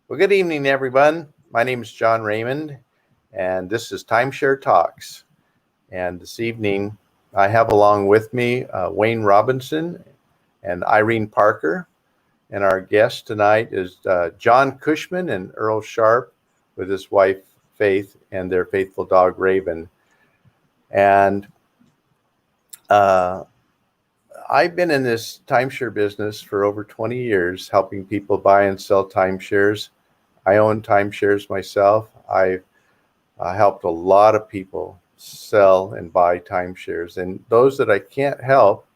Well, good evening, everyone. My name is John Raymond, and this is Timeshare Talks. And this evening, I have along with me Wayne Robinson and Irene Parker. And our guest tonight is John Kushman and Earl Sharp with his wife, Faith, and their faithful dog, Raven. And I've been in this timeshare business for over 20 years, helping people buy and sell timeshares. I own timeshares myself. I've helped a lot of people sell and buy timeshares. And those that I can't help,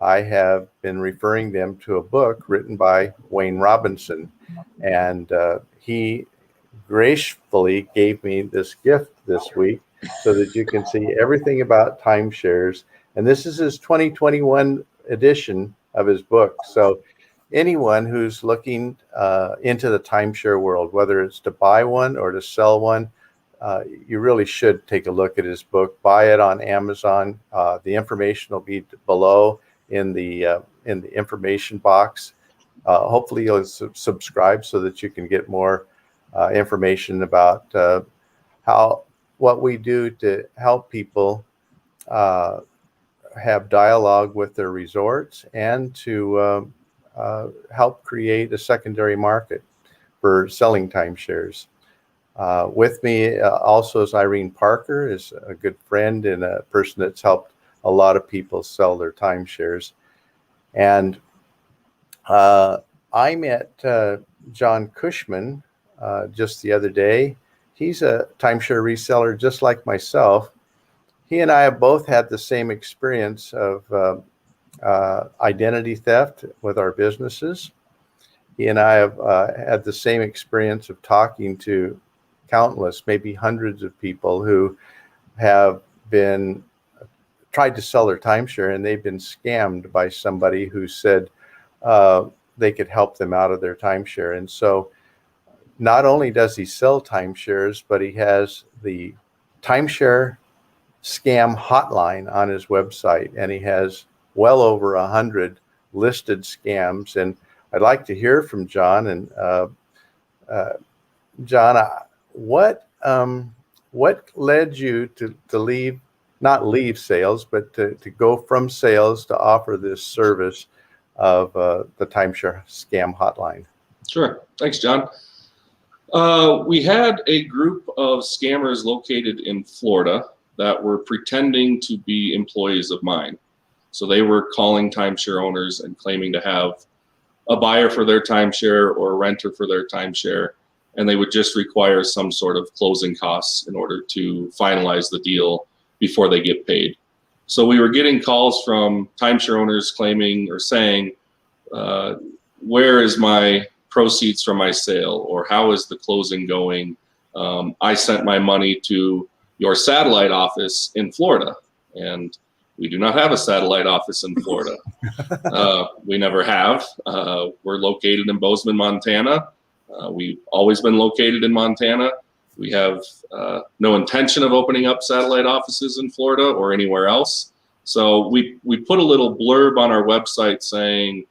I have been referring them to a book written by Wayne Robinson. And he gracefully gave me this gift this week so that you can see everything about timeshares. And this is his 2021 edition of his book. So anyone who's looking into the timeshare world, whether it's to buy one or to sell one, you really should take a look at his book. Buy it on Amazon. The information will be below in the information box. Hopefully you'll subscribe so that you can get more information about what we do to help people have dialogue with their resorts and to help create a secondary market for selling timeshares. With me also is Irene Parker, is a good friend and a person that's helped a lot of people sell their timeshares. And I met John Kushman just the other day. He's a timeshare reseller just like myself. He and I have both had the same experience of identity theft with our businesses. He and I have had the same experience of talking to countless, maybe hundreds of people who have been tried to sell their timeshare and they've been scammed by somebody who said they could help them out of their timeshare. And so not only does he sell timeshares, but he has the Timeshare Scam Hotline on his website, and he has well over 100 listed scams. And I'd like to hear from John. And John, what led you to not leave sales, but to go from sales to offer this service of the Timeshare Scam Hotline? Sure. Thanks, John. We had a group of scammers located in Florida that were pretending to be employees of mine. So they were calling timeshare owners and claiming to have a buyer for their timeshare or a renter for their timeshare, and they would just require some sort of closing costs in order to finalize the deal before they get paid. So we were getting calls from timeshare owners claiming or saying, where is my proceeds from my sale, or how is the closing going? I sent my money to your satellite office in Florida, and we do not have a satellite office in Florida. We never have. We're located in Bozeman, Montana. We've always been located in Montana. We have no intention of opening up satellite offices in Florida or anywhere else. So we put a little blurb on our website saying,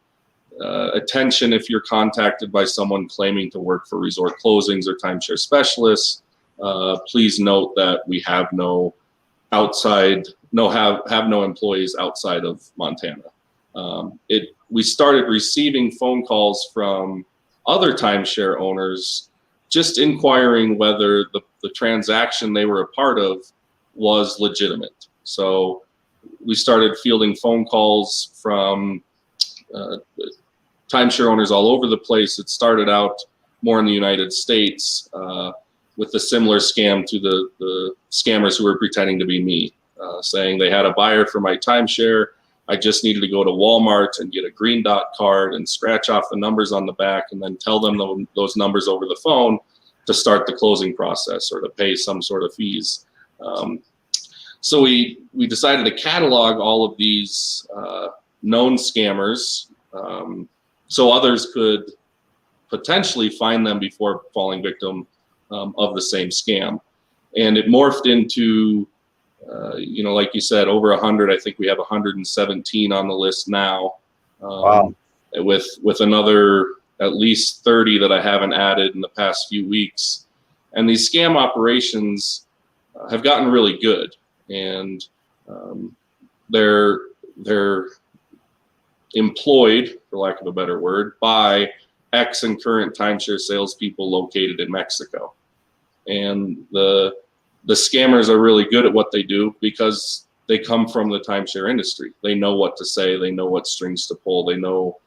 attention if you're contacted by someone claiming to work for resort closings or timeshare specialists. Please note that we have no employees outside of Montana. We started receiving phone calls from other timeshare owners just inquiring whether the transaction they were a part of was legitimate. So we started fielding phone calls from timeshare owners all over the place. It started out more in the United States with a similar scam to the scammers who were pretending to be me, saying they had a buyer for my timeshare. I just needed to go to Walmart and get a green dot card and scratch off the numbers on the back and then tell them those numbers over the phone to start the closing process or to pay some sort of fees. So we decided to catalog all of these known scammers so others could potentially find them before falling victim of the same scam. And it morphed into, like you said, over 100. I think we have 117 on the list now. Wow. With another at least 30 that I haven't added in the past few weeks. And these scam operations have gotten really good, and they're employed, for lack of a better word, by ex and current timeshare salespeople located in Mexico. And the scammers are really good at what they do because they come from the timeshare industry. They know what to say. They know what strings to pull. They know,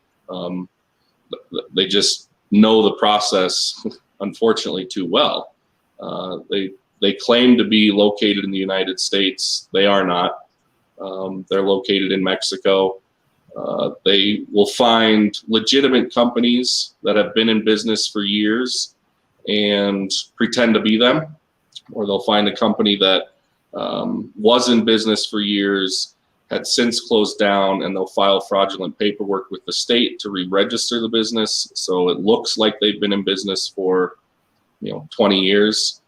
they just know the process, unfortunately, too well. They claim to be located in the United States. They are not. They're located in Mexico. They will find legitimate companies that have been in business for years and pretend to be them, or they'll find a company that was in business for years, had since closed down, and they'll file fraudulent paperwork with the state to re-register the business so it looks like they've been in business for 20 years.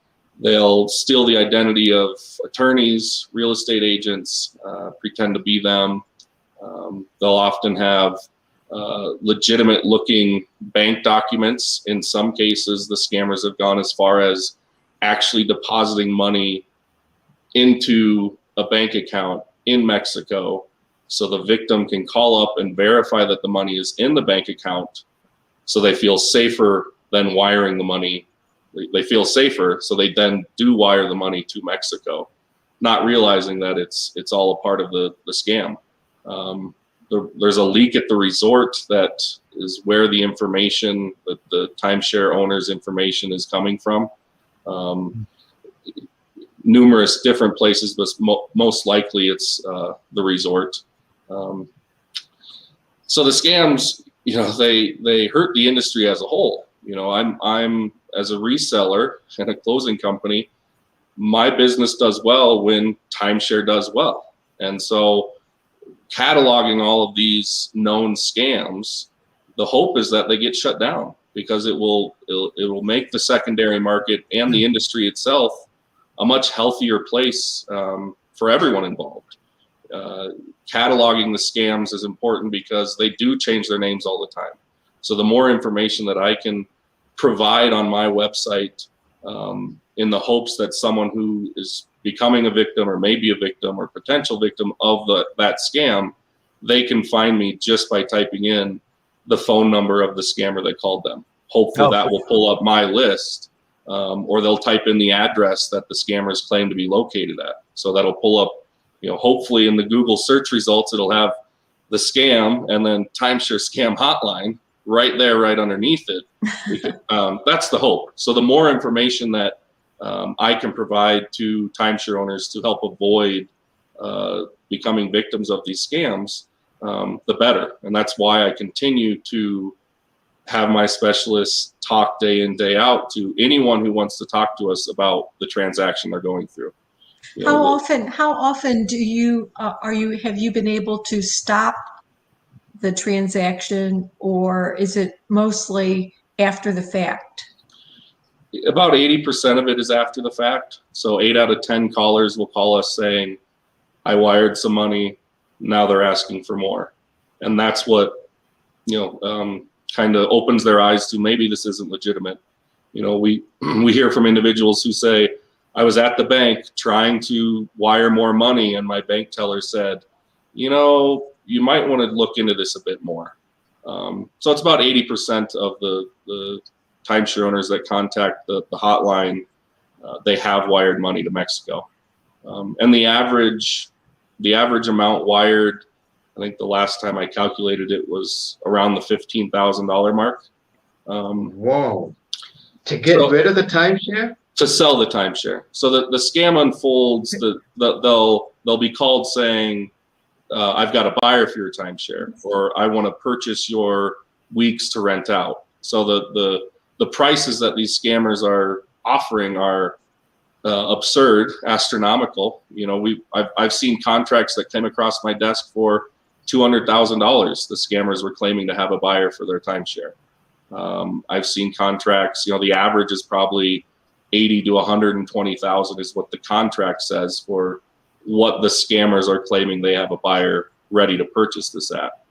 They'll steal the identity of attorneys, real estate agents, pretend to be them. They'll often have legitimate looking bank documents. In some cases, the scammers have gone as far as actually depositing money into a bank account in Mexico so the victim can call up and verify that the money is in the bank account, so they feel safer than wiring the money. They feel safer, so they then do wire the money to Mexico, not realizing that it's all a part of the scam. There's a leak at the resort that is where the information, the timeshare owner's information, is coming from. Numerous different places, but most likely it's the resort. So the scams, they hurt the industry as a whole. I'm as a reseller and a closing company, my business does well when timeshare does well. And so cataloging all of these known scams, the hope is that they get shut down, because it will make the secondary market and the industry itself a much healthier place for everyone involved. Cataloging the scams is important because they do change their names all the time. So the more information that I can provide on my website, in the hopes that someone who is becoming a victim or maybe a victim or potential victim of that scam, they can find me just by typing in the phone number of the scammer that called them. Hopefully that will pull up my list, or they'll type in the address that the scammers claim to be located at. So that'll pull up, hopefully in the Google search results, it'll have the scam and then Timeshare Scam Hotline right there, right underneath it. That's the hope. So the more information that I can provide to timeshare owners to help avoid becoming victims of these scams, the better. And that's why I continue to have my specialists talk day in, day out to anyone who wants to talk to us about the transaction they're going through. How often do you have you been able to stop the transaction, or is it mostly after the fact? About 80% of it is after the fact. So 8 out of 10 callers will call us saying, I wired some money, now they're asking for more. And that's what, kind of opens their eyes to maybe this isn't legitimate. We hear from individuals who say, I was at the bank trying to wire more money, and my bank teller said, you might want to look into this a bit more. So it's about 80% of the timeshare owners that contact the hotline, they have wired money to Mexico. And the average amount wired, I think the last time I calculated it was around the $15,000 mark. Whoa. To get rid of the timeshare? To sell the timeshare. So the scam unfolds, they'll be called saying, I've got a buyer for your timeshare, or I want to purchase your weeks to rent out. So the prices that these scammers are offering are absurd, astronomical. I've seen contracts that came across my desk for $200,000. The scammers were claiming to have a buyer for their timeshare. I've seen contracts, the average is probably 80 to 120,000 is what the contract says for what the scammers are claiming they have a buyer ready to purchase this at.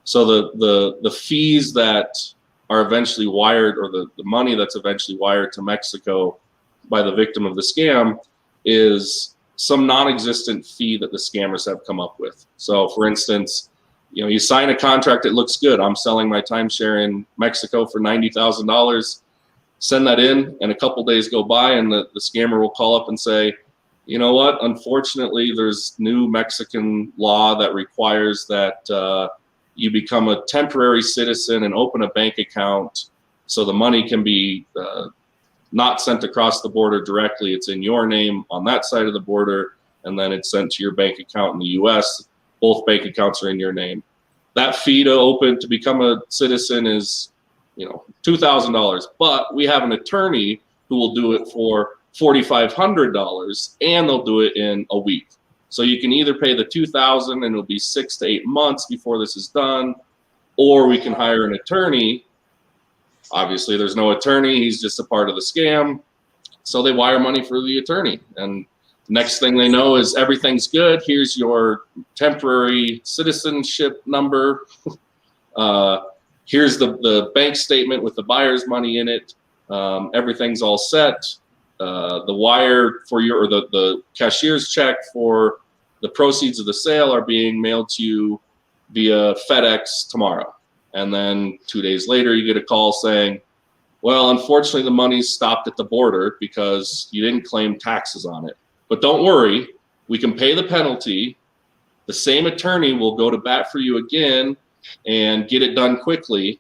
So the fees that are eventually wired, or the money that's eventually wired to Mexico by the victim of the scam is some non-existent fee that the scammers have come up with. So for instance, you sign a contract, it looks good. I'm selling my timeshare in Mexico for $90,000. Send that in, and a couple days go by, and the scammer will call up and say, you know what, unfortunately, there's new Mexican law that requires that you become a temporary citizen and open a bank account so the money can be not sent across the border directly. It's in your name on that side of the border, and then it's sent to your bank account in the US. Both bank accounts are in your name. That fee to become a citizen is, $2,000, but we have an attorney who will do it for $4,500, and they'll do it in a week. So you can either pay the $2,000 and it'll be 6 to 8 months before this is done, or we can hire an attorney. Obviously, there's no attorney. He's just a part of the scam. So they wire money for the attorney. And next thing they know is everything's good. Here's your temporary citizenship number. Here's the bank statement with the buyer's money in it. Everything's all set. The wire for the cashier's check for the proceeds of the sale are being mailed to you via FedEx tomorrow. And then 2 days later, you get a call saying, well, unfortunately, the money's stopped at the border because you didn't claim taxes on it. But don't worry, we can pay the penalty. The same attorney will go to bat for you again and get it done quickly.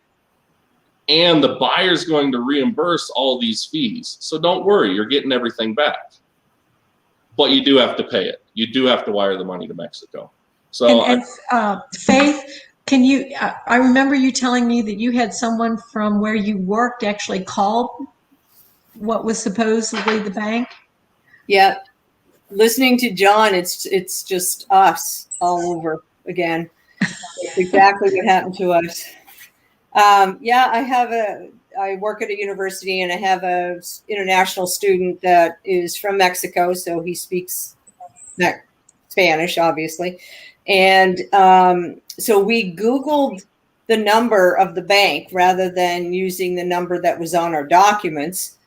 And the buyer's going to reimburse all these fees. So don't worry, you're getting everything back. But you do have to pay it. You do have to wire the money to Mexico. So Faith, can you, I remember you telling me that you had someone from where you worked actually called what was supposedly the bank? Yeah. Listening to John, it's just us all over again. That's exactly what happened to us. I work at a university, and I have a international student that is from Mexico, so he speaks Spanish, obviously. And so we Googled the number of the bank rather than using the number that was on our documents,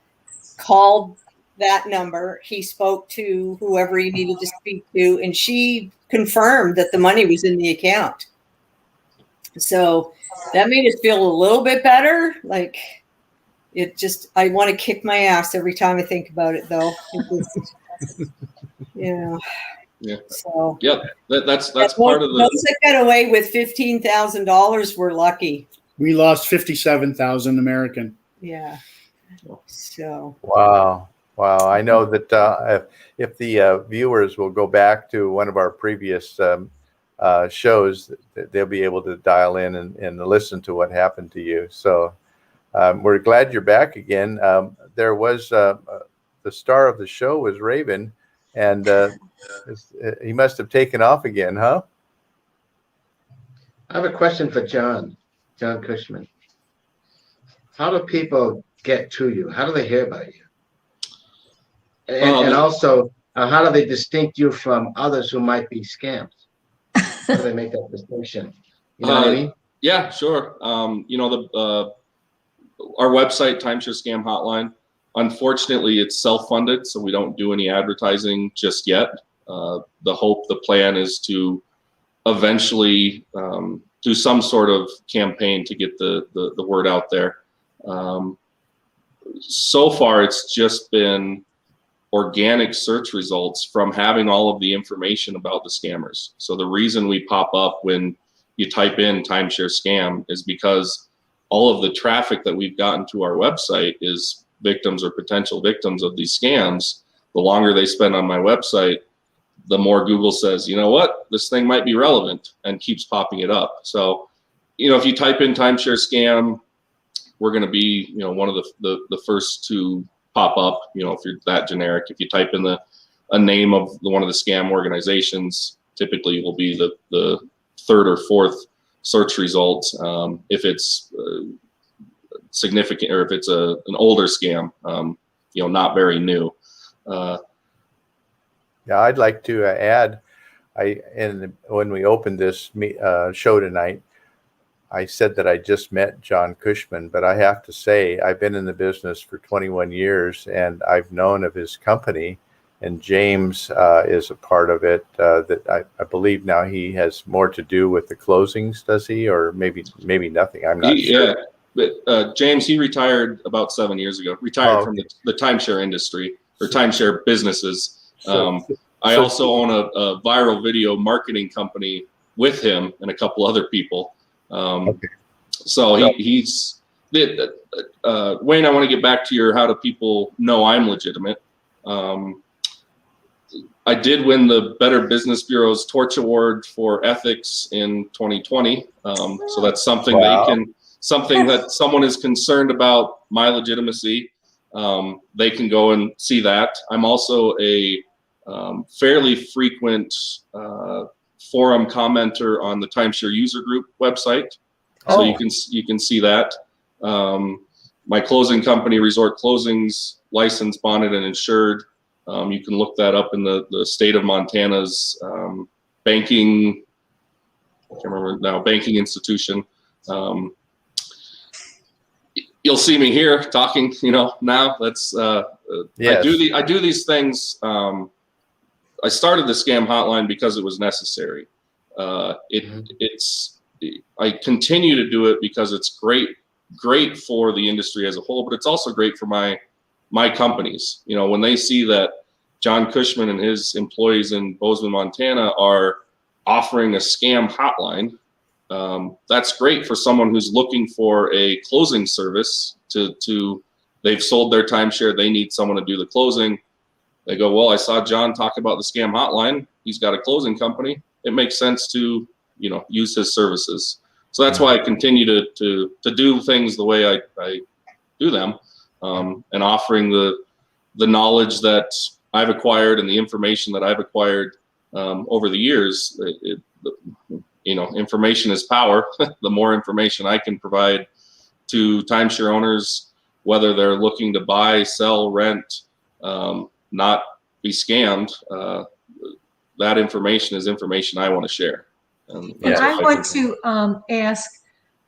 called that number. He spoke to whoever he needed to speak to, and she confirmed that the money was in the account. So that made us feel a little bit better. Like, I want to kick my ass every time I think about it, though. Yeah. So yeah, that's part of the. Those that got away with $15,000 were lucky. We lost 57,000 American. Yeah. So. Wow. I know that if the viewers will go back to one of our previous shows, they'll be able to dial in and listen to what happened to you. So we're glad you're back again. There was the star of the show was Raven, and he must have taken off again, huh? I have a question for John Kushman. How do people get to you? How do they hear about you? And also, how do they distinct you from others who might be scams? How do they make that distinction? You know what I mean? Yeah, sure. Our website, Timeshare Scam Hotline, unfortunately, it's self-funded, so we don't do any advertising just yet. The plan is to eventually do some sort of campaign to get the word out there. So far, it's just been organic search results from having all of the information about the scammers. So the reason we pop up when you type in timeshare scam is because all of the traffic that we've gotten to our website is victims or potential victims of these scams. The longer they spend on my website, the more Google says, you know what, this thing might be relevant, and keeps popping it up. So, if you type in timeshare scam, we're going to be, one of the first to pop up, if you're that generic. If you type in a name of one of the scam organizations, typically it will be the third or fourth search results. If it's significant, or if it's an older scam, not very new. Yeah, I'd like to add, when we opened this show tonight, I said that I just met John Kushman, but I have to say I've been in the business for 21 years, and I've known of his company, and James is a part of it. That I believe now he has more to do with the closings, does he? Or maybe nothing. I'm not sure. Yeah, but James, he retired about 7 years ago. Retired from the timeshare industry or timeshare businesses. I also own a viral video marketing company with him and a couple other people. So he's Wayne, I want to get back to your how do people know I'm legitimate. I did win the Better Business Bureau's Torch Award for ethics in 2020. So that's something something that someone is concerned about my legitimacy. They can go and see that. I'm also a fairly frequent forum commenter on the Timeshare User Group website, so you can see that. My closing company, Resort Closings, licensed, bonded, and insured. You can look that up in the state of Montana's banking. I can't remember now. Banking institution. You'll see me here talking. Now that's yes. I do these things. I started the Scam Hotline because it was necessary. I continue to do it because it's great for the industry as a whole, but it's also great for my companies. When they see that John Kushman and his employees in Bozeman, Montana are offering a scam hotline, that's great for someone who's looking for a closing service they've sold their timeshare, they need someone to do the closing. They go, well, I saw John talk about the Scam Hotline. He's got a closing company. It makes sense to, use his services. So that's why I continue to do things the way I do them, and offering the knowledge that I've acquired and the information that I've acquired over the years. Information is power. The more information I can provide to timeshare owners, whether they're looking to buy, sell, rent, not be scammed, that information is information I want to share. And I want to ask,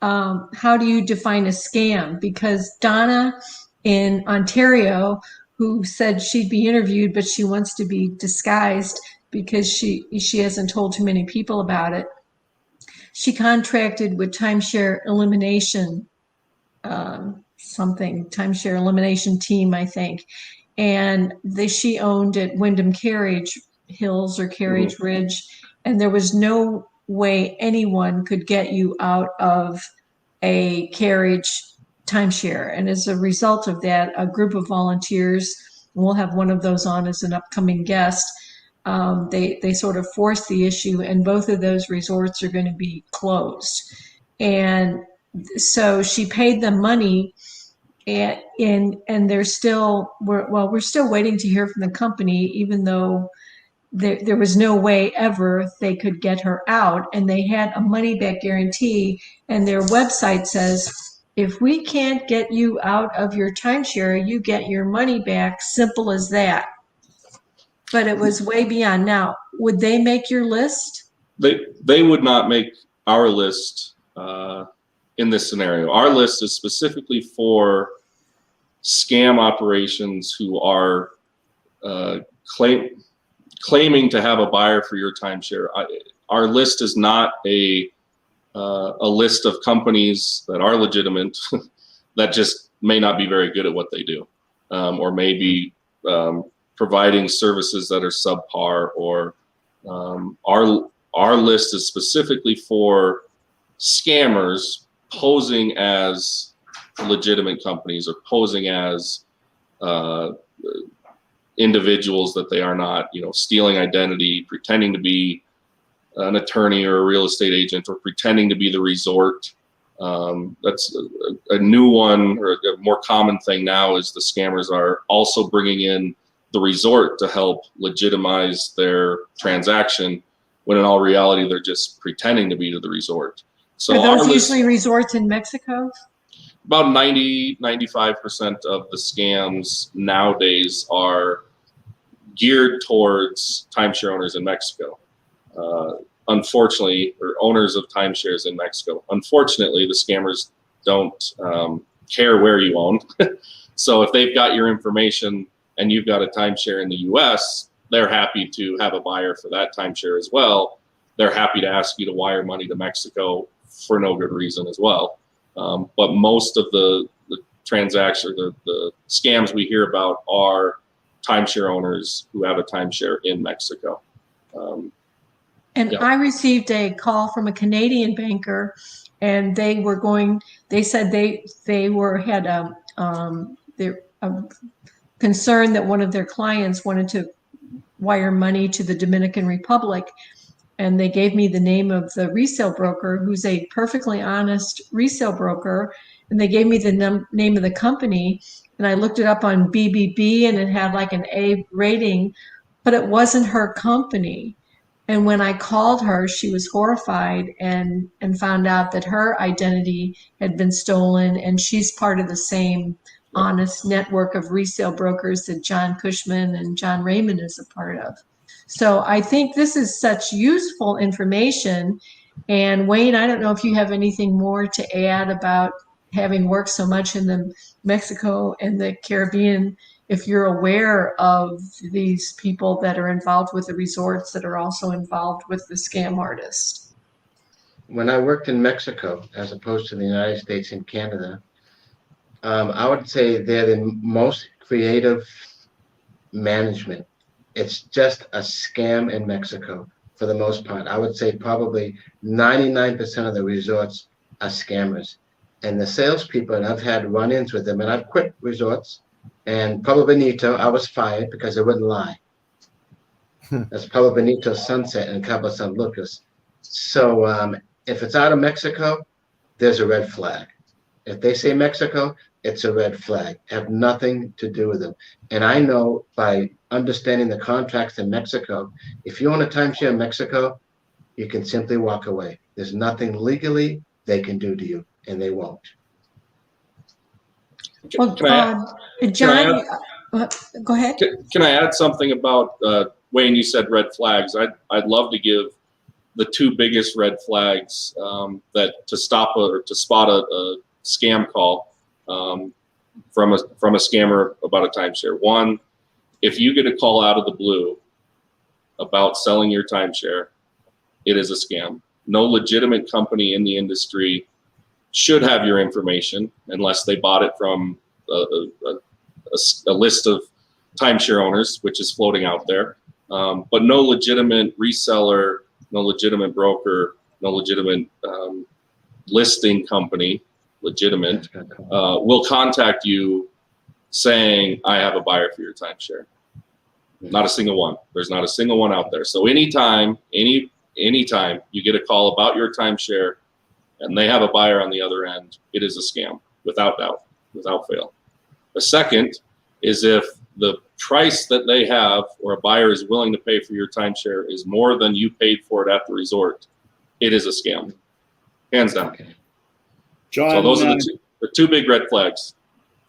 how do you define a scam? Because Donna in Ontario, who said she'd be interviewed, but she wants to be disguised because she hasn't told too many people about it. She contracted with Timeshare Elimination, Timeshare Elimination Team, I think. And she owned at Wyndham Carriage Hills or Carriage Ridge, and there was no way anyone could get you out of a carriage timeshare. And as a result of that, a group of volunteers, and we'll have one of those on as an upcoming guest, they sort of forced the issue, and both of those resorts are going to be closed. And so she paid them money, and we're still waiting to hear from the company, even though there was no way ever they could get her out, and they had a money back guarantee, and their website says, if we can't get you out of your timeshare, you get your money back, simple as that. But it was way beyond. Now, would they make your list? They would not make our list in this scenario. Our list is specifically for scam operations who are claiming to have a buyer for your timeshare. Our list is not a list of companies that are legitimate that just may not be very good at what they do, or maybe providing services that are subpar, or our list is specifically for scammers posing as legitimate companies or posing as individuals that they are not, stealing identity, pretending to be an attorney or a real estate agent, or pretending to be the resort. That's a new one, or a more common thing now, is the scammers are also bringing in the resort to help legitimize their transaction, when in all reality they're just pretending to be to the resort. So are those usually resorts in Mexico? About 95% of the scams nowadays are geared towards timeshare owners in Mexico. unfortunately, or owners of timeshares in Mexico, unfortunately, the scammers don't care where you own. So if they've got your information and you've got a timeshare in the US, they're happy to have a buyer for that timeshare as well. They're happy to ask you to wire money to Mexico for no good reason as well. But most of the transactions, the scams we hear about are timeshare owners who have a timeshare in Mexico. And I received a call from a Canadian banker, and they said they had a concern that one of their clients wanted to wire money to the Dominican Republic. And they gave me the name of the resale broker, who's a perfectly honest resale broker. And they gave me the name of the company. And I looked it up on BBB, and it had like an A rating, but it wasn't her company. And when I called her, she was horrified and found out that her identity had been stolen, and she's part of the same honest network of resale brokers that John Kushman and John Raymond is a part of. So I think this is such useful information. And Wayne, I don't know if you have anything more to add about having worked so much in the Mexico and the Caribbean, if you're aware of these people that are involved with the resorts that are also involved with the scam artists. When I worked in Mexico, as opposed to the United States and Canada, I would say they're the most creative management. It's just a scam in Mexico for the most part. I would say probably 99% of the resorts are scammers. And the salespeople, and I've had run-ins with them, and I've quit resorts. And Pueblo Bonito, I was fired because I wouldn't lie. That's Pueblo Bonito, Sunset, and Cabo San Lucas. So if it's out of Mexico, there's a red flag. If they say Mexico, it's a red flag. Have nothing to do with them. And I know by understanding the contracts in Mexico, if you own a timeshare in Mexico, you can simply walk away. There's nothing legally they can do to you, and they won't. Well, John, go ahead. Can I add something about Wayne? You said red flags. I'd love to give the two biggest red flags that to spot a scam call from a scammer about a timeshare. One, if you get a call out of the blue about selling your timeshare, it is a scam. No legitimate company in the industry should have your information unless they bought it from a list of timeshare owners, which is floating out there. But no legitimate reseller, no legitimate broker, no legitimate listing company, will contact you saying, I have a buyer for your timeshare. Not a single one. There's not a single one out there. So anytime you get a call about your timeshare and they have a buyer on the other end, it is a scam, without doubt, without fail. The second is if the price that they have or a buyer is willing to pay for your timeshare is more than you paid for it at the resort, it is a scam, hands down. Okay. John, so those are the two big red flags.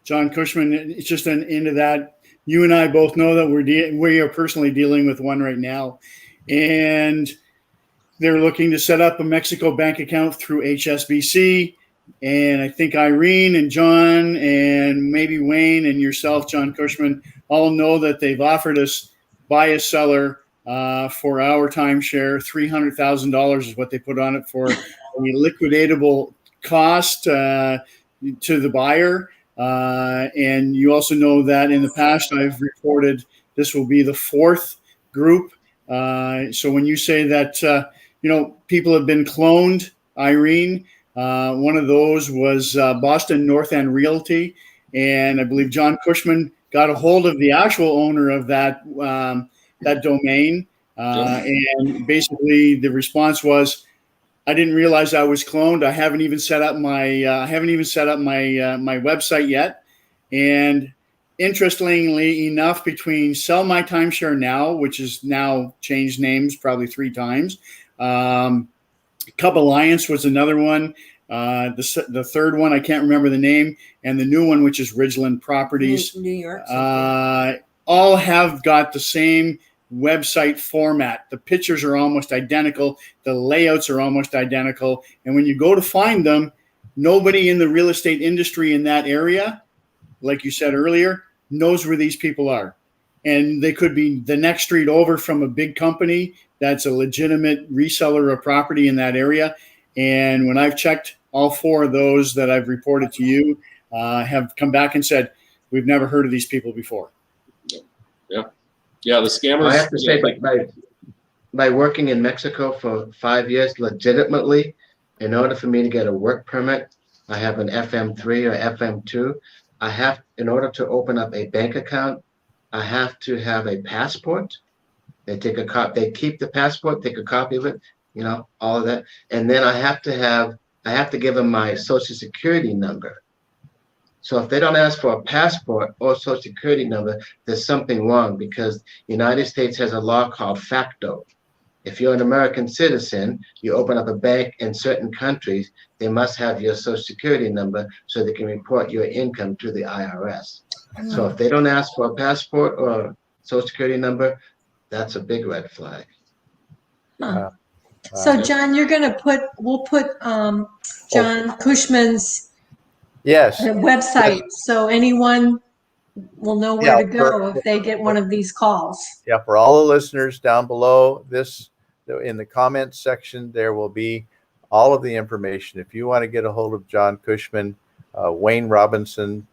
John Kushman, it's just into that. You and I both know that we are personally dealing with one right now, and they're looking to set up a Mexico bank account through HSBC. And I think Irene and John and maybe Wayne and yourself, John Kushman, all know that they've offered us buy a seller for our timeshare. $300,000 is what they put on it for a liquidatable cost to the buyer. And you also know that in the past I've reported this will be the fourth group. So when you say that, people have been cloned, Irene, one of those was Boston North End Realty. And I believe John Kushman got a hold of the actual owner of that domain. And basically the response was, I didn't realize I was cloned. I haven't even set up my my website yet. And interestingly enough, between Sell My Timeshare Now, which is now changed names probably 3 times, Cub Alliance was another one. The third one, I can't remember the name, and the new one, which is Ridgeland Properties, New York. all have got the same website format. The pictures are almost identical. The layouts are almost identical. And when you go to find them, nobody in the real estate industry in that area, like you said earlier, knows where these people are. And they could be the next street over from a big company that's a legitimate reseller of property in that area. And when I've checked, all 4 of those that I've reported to you have come back and said, we've never heard of these people before. Yeah, the scammers. I have to say, by working in Mexico for 5 years legitimately, in order for me to get a work permit, I have an FM3 or FM2. In order to open up a bank account, I have to have a passport. They take a copy, they keep the passport, take a copy of it, all of that. And then I have to give them my social security number. So if they don't ask for a passport or social security number, there's something wrong, because the United States has a law called FACTO. If you're an American citizen, you open up a bank in certain countries, they must have your social security number so they can report your income to the IRS. So if they don't ask for a passport or social security number, that's a big red flag. Huh. So John, we'll put John Kushman's website, so anyone will know where to go if they get one of these calls. Yeah, for all the listeners down below, in the comments section, there will be all of the information. If you want to get a hold of John Kushman, Wayne Robinson,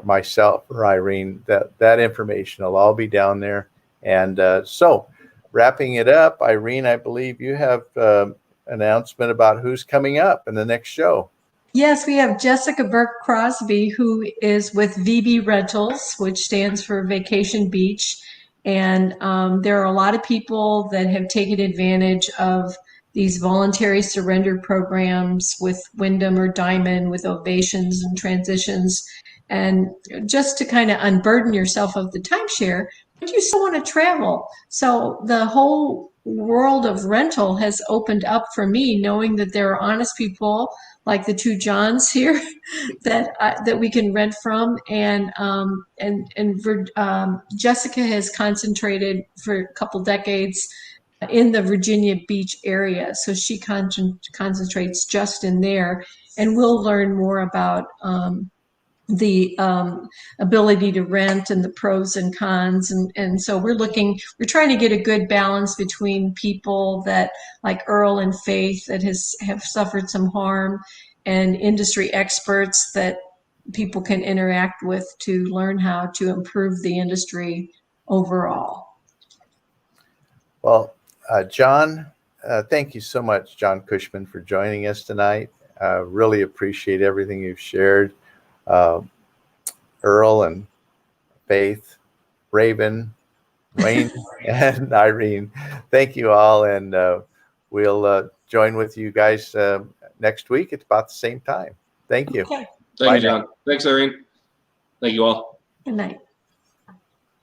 myself, or Irene, that information will all be down there. And so wrapping it up, Irene, I believe you have an announcement about who's coming up in the next show. Yes, we have Jessica Burke Crosby, who is with VB Rentals, which stands for Vacation Beach. And there are a lot of people that have taken advantage of these voluntary surrender programs with Wyndham or Diamond, with ovations and transitions. And just to kind of unburden yourself of the timeshare, but you still want to travel. So the whole world of rental has opened up for me, knowing that there are honest people like the 2 Johns here that we can rent from, and Jessica has concentrated for a couple decades in the Virginia Beach area, so she concentrates just in there, and we'll learn more about the ability to rent and the pros and cons, and so we're trying to get a good balance between people that like Earl and Faith that have suffered some harm, and industry experts that people can interact with to learn how to improve the industry overall. Well, John, thank you so much, John Kushman, for joining us tonight. Really appreciate everything you've shared. Earl and Faith, Raven, Wayne, and Irene, thank you all, and we'll join with you guys next week at about the same time. Thank you. Okay. Thank you, John. Thanks, Irene. Thank you all. Good night.